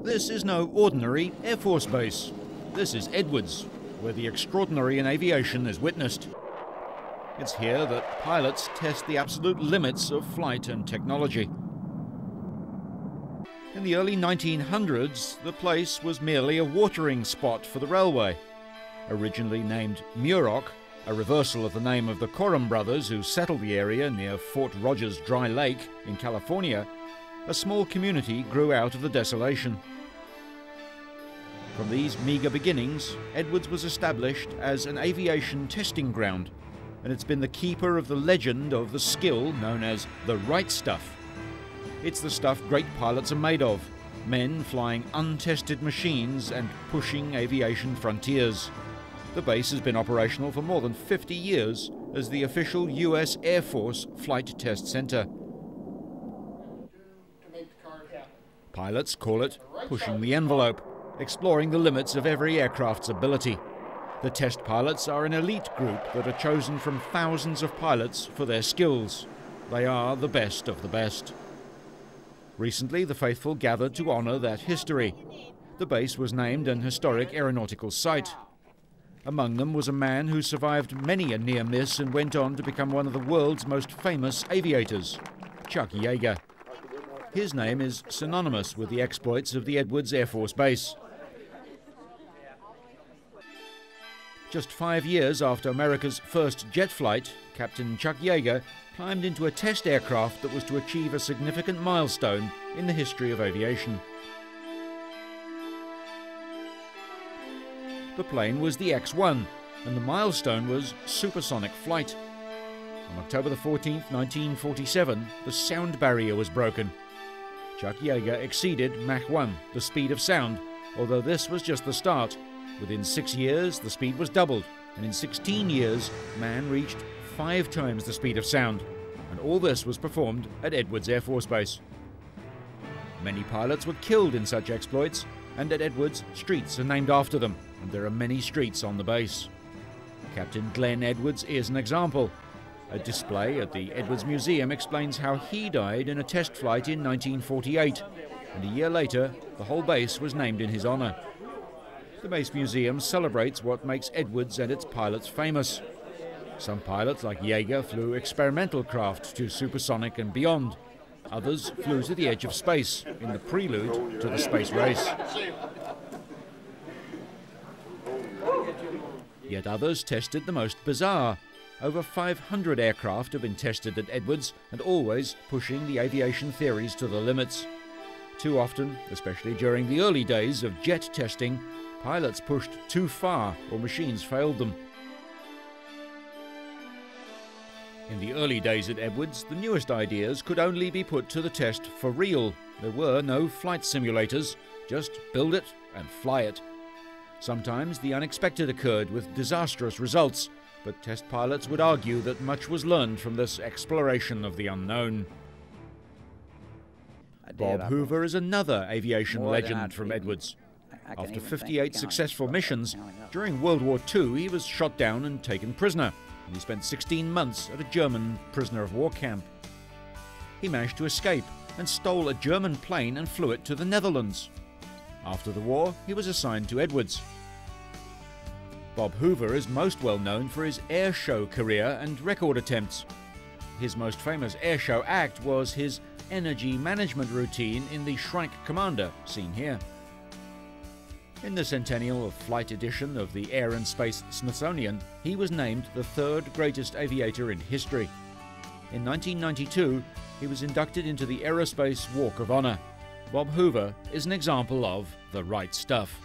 This is no ordinary Air Force base. This is Edwards, where the extraordinary in aviation is witnessed. It's here that pilots test the absolute limits of flight and technology. In the early 1900s, the place was merely a watering spot for the railway. Originally named Muroc, a reversal of the name of the Coram brothers who settled the area near Fort Rogers Dry Lake in California, a small community grew out of the desolation. From these meagre beginnings, Edwards was established as an aviation testing ground, and it's been the keeper of the legend of the skill known as the right stuff. It's the stuff great pilots are made of, men flying untested machines and pushing aviation frontiers. The base has been operational for more than 50 years as the official US Air Force Flight Test Center. Pilots call it pushing the envelope, exploring the limits of every aircraft's ability. The test pilots are an elite group that are chosen from thousands of pilots for their skills. They are the best of the best. Recently, the faithful gathered to honor that history. The base was named an historic aeronautical site. Among them was a man who survived many a near miss and went on to become one of the world's most famous aviators, Chuck Yeager. His name is synonymous with the exploits of the Edwards Air Force Base. Just 5 years after America's first jet flight, Captain Chuck Yeager climbed into a test aircraft that was to achieve a significant milestone in the history of aviation. The plane was the X-1, and the milestone was supersonic flight. On October the 14th, 1947, the sound barrier was broken. Chuck Yeager exceeded Mach 1, the speed of sound, although this was just the start. Within 6 years, the speed was doubled, and in 16 years, man reached 5 times the speed of sound, and all this was performed at Edwards Air Force Base. Many pilots were killed in such exploits, and at Edwards, streets are named after them, and there are many streets on the base. Captain Glen Edwards is an example. A display at the Edwards Museum explains how he died in a test flight in 1948, and a year later, the whole base was named in his honor. The Base Museum celebrates what makes Edwards and its pilots famous. Some pilots, like Yeager, flew experimental craft to supersonic and beyond. Others flew to the edge of space in the prelude to the space race. Yet others tested the most bizarre. Over 500 aircraft have been tested at Edwards, and always pushing the aviation theories to the limits. Too often, especially during the early days of jet testing, pilots pushed too far or machines failed them. In the early days at Edwards, the newest ideas could only be put to the test for real. There were no flight simulators, just build it and fly it. Sometimes the unexpected occurred with disastrous results, but test pilots would argue that much was learned from this exploration of the unknown. Bob Hoover is another aviation legend from Edwards. After 58 successful missions, during World War II he was shot down and taken prisoner, and he spent 16 months at a German prisoner of war camp. He managed to escape and stole a German plane and flew it to the Netherlands. After the war, he was assigned to Edwards. Bob Hoover is most well known for his air show career and record attempts. His most famous air show act was his energy management routine in the Shrike Commander, seen here. In the centennial of flight edition of the Air and Space Smithsonian, he was named the 3rd greatest aviator in history. In 1992, he was inducted into the Aerospace Walk of Honor. Bob Hoover is an example of the right stuff.